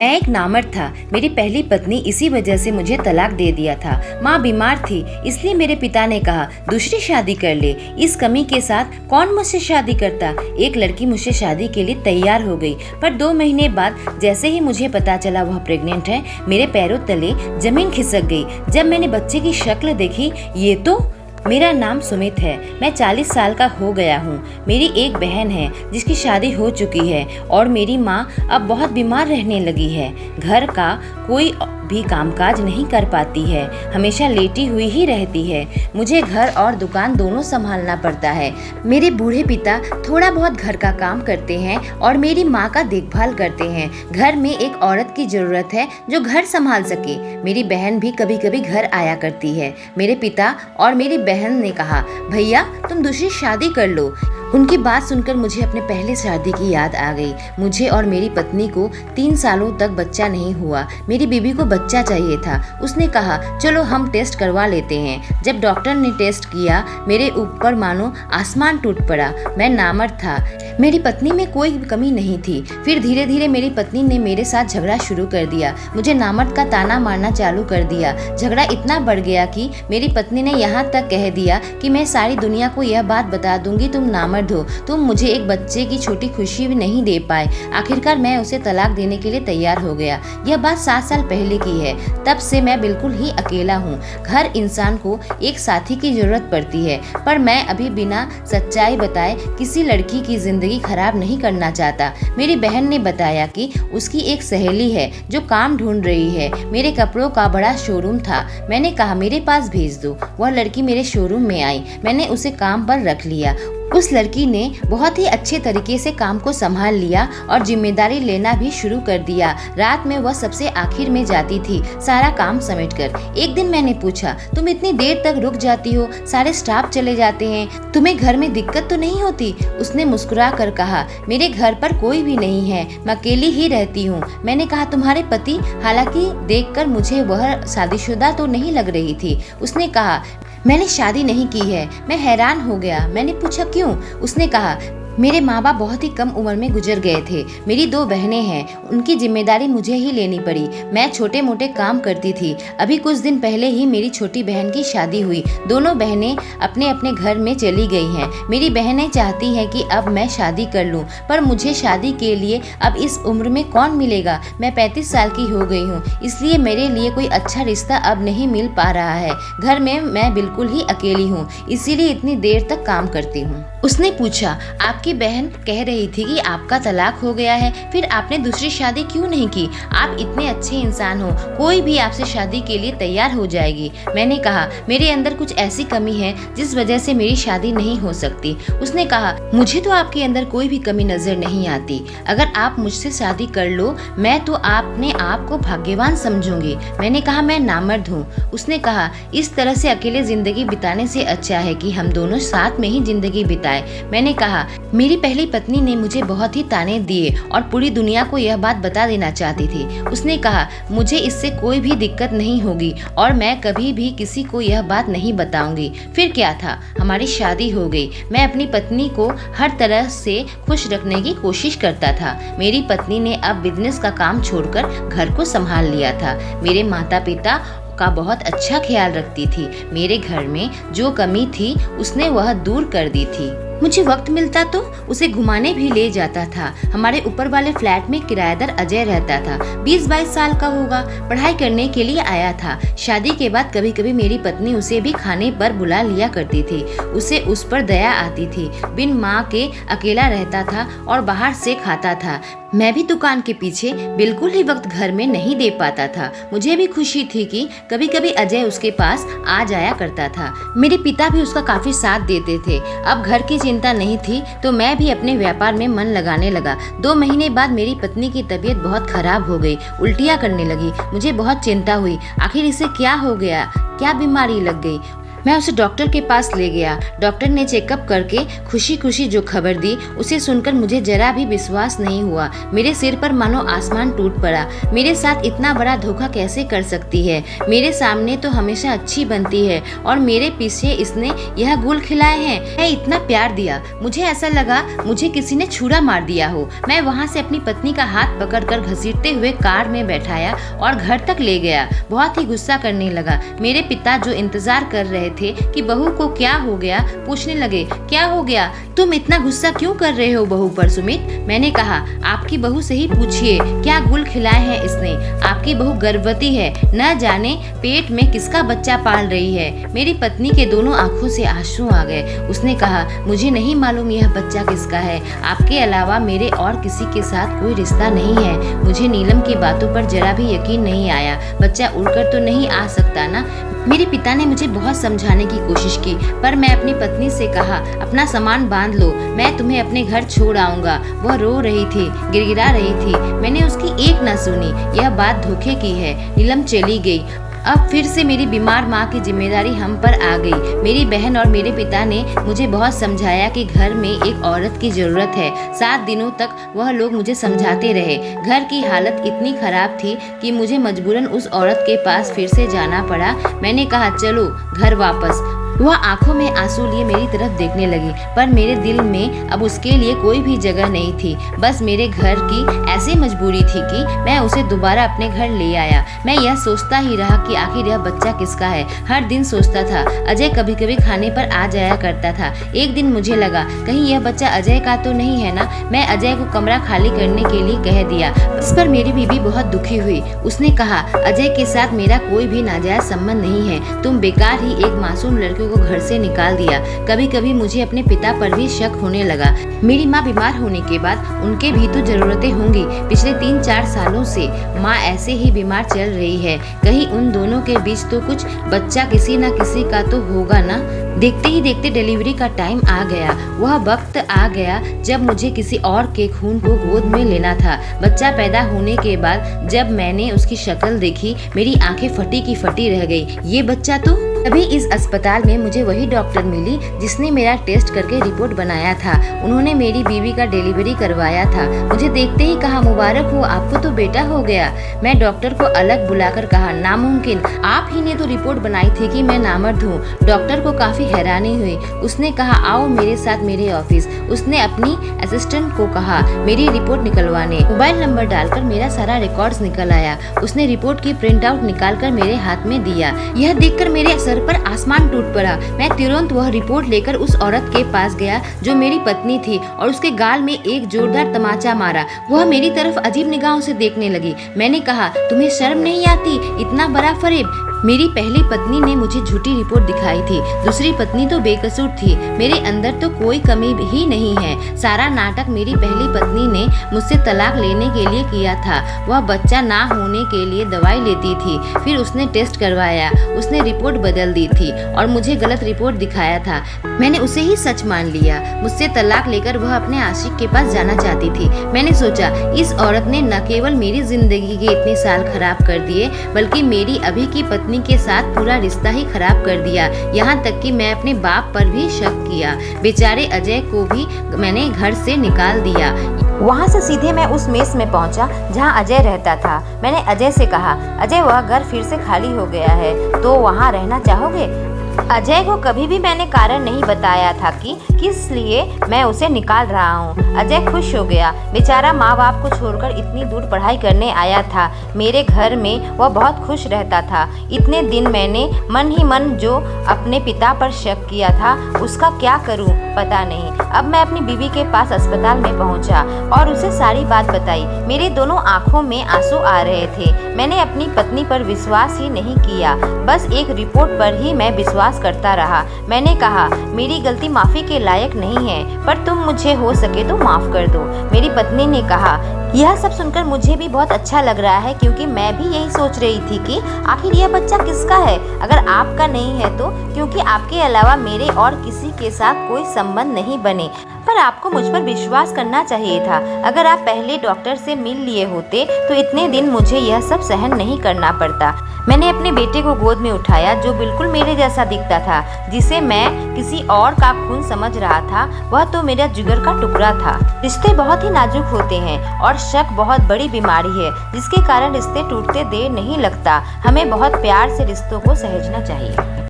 मैं एक नामर्द था। मेरी पहली पत्नी इसी वजह से मुझे तलाक दे दिया था। माँ बीमार थी, इसलिए मेरे पिता ने कहा दूसरी शादी कर ले। इस कमी के साथ कौन मुझसे शादी करता। एक लड़की मुझसे शादी के लिए तैयार हो गई, पर 2 महीने बाद जैसे ही मुझे पता चला वह प्रेग्नेंट है, मेरे पैरों तले जमीन खिसक गई। जब मैंने बच्चे की शक्ल देखी, ये तो मेरा नाम सुमित है। मैं 40 साल का हो गया हूँ। मेरी एक बहन है जिसकी शादी हो चुकी है और मेरी माँ अब बहुत बीमार रहने लगी है। घर का कोई भी कामकाज नहीं कर पाती है, हमेशा लेटी हुई ही रहती है। मुझे घर और दुकान दोनों संभालना पड़ता है। मेरे बूढ़े पिता थोड़ा बहुत घर का काम करते हैं और मेरी माँ का देखभाल करते हैं। घर में एक औरत की जरूरत है जो घर संभाल सके। मेरी बहन भी कभी कभी घर आया करती है। मेरे पिता और मेरी बहन ने कहा, भैया तुम दूसरी शादी कर लो। उनकी बात सुनकर मुझे अपने पहले शादी की याद आ गई। मुझे और मेरी पत्नी को 3 सालों तक बच्चा नहीं हुआ। मेरी बीबी को बच्चा चाहिए था। उसने कहा चलो हम टेस्ट करवा लेते हैं। जब डॉक्टर ने टेस्ट किया, मेरे ऊपर मानो आसमान टूट पड़ा। मैं नामर्द था, मेरी पत्नी में कोई कमी नहीं थी। फिर धीरे धीरे मेरी पत्नी ने मेरे साथ झगड़ा शुरू कर दिया। मुझे नामर्द का ताना मारना चालू कर दिया। झगड़ा इतना बढ़ गया कि मेरी पत्नी ने यहाँ तक कह दिया कि मैं सारी दुनिया को यह बात बता दूंगी तुम नामर्द हो। तुम मुझे एक बच्चे की छोटी खुशी भी नहीं दे पाए। आखिरकार मैं उसे तलाक देने के लिए तैयार हो गया। यह बात 7 साल पहले की है। तब से मैं बिल्कुल ही अकेला हूँ। हर इंसान को एक साथी की जरूरत पड़ती है, पर मैं अभी बिना सच्चाई बताए किसी लड़की की जिंदगी खराब नहीं करना चाहता। मेरी बहन ने बताया कि उसकी एक सहेली है जो काम ढूंढ रही है। मेरे कपड़ों का बड़ा शोरूम था। मैंने कहा मेरे पास भेज दो। वह लड़की मेरे शोरूम में आई। मैंने उसे काम पर रख लिया। उस लड़की ने बहुत ही अच्छे तरीके से काम को संभाल लिया और जिम्मेदारी लेना भी शुरू कर दिया। रात में वह सबसे आखिर में जाती थी, सारा काम समेटकर। एक दिन मैंने पूछा, तुम इतनी देर तक रुक जाती हो, सारे स्टाफ चले जाते हैं, तुम्हें घर में दिक्कत तो नहीं होती? उसने मुस्कुरा कर कहा, मेरे घर पर कोई भी नहीं है, मैं अकेली ही रहती हूँ। मैंने कहा तुम्हारे पति? हालांकि देखकर मुझे वह शादीशुदा तो नहीं लग रही थी। उसने कहा मैंने शादी नहीं की है। मैं हैरान हो गया। मैंने पूछा क्यों? उसने कहा मेरे माँ बाप बहुत ही कम उम्र में गुजर गए थे। मेरी 2 बहनें हैं, उनकी जिम्मेदारी मुझे ही लेनी पड़ी। मैं छोटे मोटे काम करती थी। अभी कुछ दिन पहले ही मेरी छोटी बहन की शादी हुई। दोनों बहनें अपने अपने घर में चली गई हैं। मेरी बहनें चाहती हैं कि अब मैं शादी कर लूं, पर मुझे शादी के लिए अब इस उम्र में कौन मिलेगा? मैं 35 साल की हो गई हूँ, इसलिए मेरे लिए कोई अच्छा रिश्ता अब नहीं मिल पा रहा है। घर में मैं बिल्कुल ही अकेली हूँ, इसीलिए इतनी देर तक काम करती हूँ। उसने पूछा, आपकी बहन कह रही थी कि आपका तलाक हो गया है, फिर आपने दूसरी शादी क्यों नहीं की? आप इतने अच्छे इंसान हो, कोई भी आपसे शादी के लिए तैयार हो जाएगी। मैंने कहा मेरे अंदर कुछ ऐसी कमी है जिस वजह से मेरी शादी नहीं हो सकती। उसने कहा मुझे तो आपके अंदर कोई भी कमी नजर नहीं आती। अगर आप मुझसे शादी कर लो, मैं तो अपने आप को भाग्यवान समझूंगी। मैंने कहा मैं नामर्द हूँ। उसने कहा इस तरह से अकेले जिंदगी बिताने से अच्छा है कि हम दोनों साथ में ही जिंदगी बिताएं। मैंने कहा मेरी पहली पत्नी ने मुझे बहुत ही ताने दिए और पूरी दुनिया को यह बात बता देना चाहती थी। उसने कहा मुझे इससे कोई भी दिक्कत नहीं होगी और मैं कभी भी किसी को यह बात नहीं बताऊंगी। फिर क्या था, हमारी शादी हो गई। मैं अपनी पत्नी को हर तरह से खुश रखने की कोशिश करता था। मेरी पत्नी ने अब बिजनेस का काम छोड़कर घर को संभाल लिया था। मेरे माता पिता का बहुत अच्छा ख्याल रखती थी। मेरे घर में जो कमी थी उसने वह दूर कर दी थी। मुझे वक्त मिलता तो उसे घुमाने भी ले जाता था। हमारे ऊपर वाले फ्लैट में किराएदार अजय रहता था। 20-22 साल का होगा, पढ़ाई करने के लिए आया था। शादी के बाद कभी कभी मेरी पत्नी उसे भी खाने पर बुला लिया करती थी। उसे उस पर दया आती थी। बिन माँ के अकेला रहता था और बाहर से खाता था। मैं भी दुकान के पीछे बिल्कुल ही वक्त घर में नहीं दे पाता था। मुझे भी खुशी थी कि कभी कभी अजय उसके पास आ जाया करता था। मेरे पिता भी उसका काफी साथ देते थे। अब घर की चिंता नहीं थी तो मैं भी अपने व्यापार में मन लगाने लगा। 2 महीने बाद मेरी पत्नी की तबीयत बहुत खराब हो गई, उल्टियाँ करने लगी। मुझे बहुत चिंता हुई, आखिर इसे क्या हो गया, क्या बीमारी लग गई। मैं उसे डॉक्टर के पास ले गया। डॉक्टर ने चेकअप करके खुशी खुशी जो खबर दी उसे सुनकर मुझे जरा भी विश्वास नहीं हुआ। मेरे सिर पर मानो आसमान टूट पड़ा। मेरे साथ इतना बड़ा धोखा कैसे कर सकती है? मेरे सामने तो हमेशा अच्छी बनती है और मेरे पीछे इसने यह गुल खिलाए हैं। मैं इतना प्यार दिया, मुझे ऐसा लगा मुझे किसी ने छुरा मार दिया हो। मैं वहाँ से अपनी पत्नी का हाथ पकड़कर घसीटते हुए कार में बैठाया और घर तक ले गया। बहुत ही गुस्सा करने लगा। मेरे पिता जो इंतजार कर रहे थे कि बहू को क्या हो गया, पूछने लगे, क्या हो गया? तुम इतना गुस्सा क्यों कर रहे हो बहू पर सुमित? मैंने कहा, आपकी बहू से ही पूछिए क्या गुल खिलाए हैं इसने। आपकी बहू गर्भवती है, न जाने पेट में किसका बच्चा पाल रही है। मेरी पत्नी के दोनों आंखों से आंसू आ गए। उसने कहा, मुझे नहीं मालूम यह बच्चा किसका है। आपके अलावा मेरे और किसी के साथ कोई रिश्ता नहीं है। मुझे नीलम की बातों पर जरा भी यकीन नहीं आया। बच्चा उड़कर तो नहीं आ सकता ना। मेरे पिता ने मुझे बहुत समझाने की कोशिश की, पर मैं अपनी पत्नी से कहा, अपना सामान बांध लो, मैं तुम्हें अपने घर छोड़ आऊंगा। वह रो रही थी, गिड़गिड़ा रही थी। मैंने उसकी एक न सुनी। यह बात धोखे की है। नीलम चली गई। अब फिर से मेरी बीमार माँ की जिम्मेदारी हम पर आ गई। मेरी बहन और मेरे पिता ने मुझे बहुत समझाया कि घर में एक औरत की जरूरत है। 7 दिनों तक वह लोग मुझे समझाते रहे। घर की हालत इतनी खराब थी कि मुझे मजबूरन उस औरत के पास फिर से जाना पड़ा। मैंने कहा, चलो घर वापस। वह आंखों में आंसू लिए मेरी तरफ देखने लगी, पर मेरे दिल में अब उसके लिए कोई भी जगह नहीं थी। बस मेरे घर की ऐसी मजबूरी थी कि मैं उसे दोबारा अपने घर ले आया। मैं यह सोचता ही रहा कि आखिर यह बच्चा किसका है। हर दिन सोचता था। अजय कभी कभी खाने पर आ जाया करता था। एक दिन मुझे लगा, कहीं यह बच्चा अजय का तो नहीं है ना। मैं अजय को कमरा खाली करने के लिए कह दिया। इस पर मेरी बीवी बहुत दुखी हुई। उसने कहा, अजय के साथ मेरा कोई भी नाजायज संबंध नहीं है। तुम बेकार ही एक मासूम लड़के को घर से निकाल दिया। कभी कभी मुझे अपने पिता पर भी शक होने लगा। मेरी माँ बीमार होने के बाद उनके भी तो जरूरतें होंगी। पिछले 3-4 सालों से माँ ऐसे ही बीमार चल रही है। कहीं उन दोनों के बीच तो कुछ बच्चा किसी न किसी का तो होगा ना। देखते ही देखते डिलीवरी का टाइम आ गया। वह वक्त आ गया जब मुझे किसी और के खून को गोद में लेना था। बच्चा पैदा होने के बाद जब मैंने उसकी शक्ल देखी, मेरी आंखें फटी की फटी रह गई। ये बच्चा तो तभी इस अस्पताल में मुझे वही डॉक्टर मिली जिसने मेरा टेस्ट करके रिपोर्ट बनाया था। उन्होंने मेरी बीवी का डिलीवरी करवाया था। मुझे देखते ही कहा, मुबारक हो, आपको तो बेटा हो गया। मैं डॉक्टर को अलग बुलाकर कहा, नामुमकिन, आप ही ने तो रिपोर्ट बनाई थी कि मैं नामर्द हूँ। डॉक्टर को काफी हैरानी हुई। उसने कहा, आओ मेरे साथ मेरे ऑफिस। उसने अपनी असिस्टेंट को कहा मेरी रिपोर्ट निकलवाने। मोबाइल नंबर डालकर मेरा सारा रिकॉर्ड्स निकल आया। उसने रिपोर्ट की प्रिंट आउट निकालकर मेरे हाथ में दिया। यह देखकर मेरे सर पर आसमान टूट पड़ा। मैं तुरंत वह रिपोर्ट लेकर उस औरत के पास गया जो मेरी पत्नी थी और उसके गाल में एक जोरदार तमाचा मारा। वह मेरी तरफ अजीब निगाहों से देखने लगी। मैंने कहा, तुम्हें शर्म नहीं आती? इतना बड़ा फरेब। मेरी पहली पत्नी ने मुझे झूठी रिपोर्ट दिखाई थी। दूसरी पत्नी तो बेकसूर थी। मेरे अंदर तो कोई कमी ही नहीं है। सारा नाटक मेरी पहली पत्नी ने मुझसे तलाक लेने के लिए किया था। वह बच्चा ना होने के लिए दवाई लेती थी। फिर उसने टेस्ट करवाया। उसने रिपोर्ट बदल दी थी और मुझे गलत रिपोर्ट दिखाया था। मैंने उसे ही सच मान लिया। मुझसे तलाक लेकर वह अपने आशिक के पास जाना चाहती थी। मैंने सोचा, इस औरत ने न केवल मेरी जिंदगी के इतने साल खराब कर दिए, बल्कि मेरी अभी की पत्नी के साथ पूरा रिश्ता ही खराब कर दिया। यहाँ तक कि मैं अपने बाप पर भी शक किया। बेचारे अजय को भी मैंने घर से निकाल दिया। वहाँ से सीधे मैं उस मेस में पहुँचा जहाँ अजय रहता था। मैंने अजय से कहा, अजय वह घर फिर से खाली हो गया है, तो वहाँ रहना चाहोगे? अजय को कभी भी मैंने कारण नहीं बताया था कि किस लिए मैं उसे निकाल रहा हूँ। अजय खुश हो गया। बेचारा माँ बाप को छोड़कर इतनी दूर पढ़ाई करने आया था। मेरे घर में वह बहुत खुश रहता था। इतने दिन मैंने मन ही मन जो अपने पिता पर शक किया था, उसका क्या करूँ पता नहीं। अब मैं अपनी बीवी के पास अस्पताल में पहुँचा और उसे सारी बात बताई। मेरे दोनों आँखों में आंसू आ रहे थे। मैंने अपनी पत्नी पर विश्वास ही नहीं किया। बस एक रिपोर्ट पर ही मैं विश्वास करता रहा। मैंने कहा, मेरी गलती माफी के लायक नहीं है, पर तुम मुझे हो सके तो माफ कर दो। मेरी पत्नी ने कहा, यह सब सुनकर मुझे भी बहुत अच्छा लग रहा है, क्योंकि मैं भी यही सोच रही थी कि आखिर यह बच्चा किसका है। अगर आपका नहीं है तो, क्योंकि आपके अलावा मेरे और किसी के साथ कोई संबंध नहीं बने। पर आपको मुझ पर विश्वास करना चाहिए था। अगर आप पहले डॉक्टर से मिल लिए होते तो इतने दिन मुझे यह सब सहन नहीं करना पड़ता। मैंने अपने बेटे को गोद में उठाया जो बिल्कुल मेरे जैसा दिखता था, जिसे मैं किसी और का खून समझ रहा था। वह तो मेरा जिगर का टुकड़ा था। रिश्ते बहुत ही नाजुक होते हैं और शक बहुत बड़ी बीमारी है जिसके कारण रिश्ते टूटते देर नहीं लगता। हमें बहुत प्यार से रिश्तों को सहेजना चाहिए।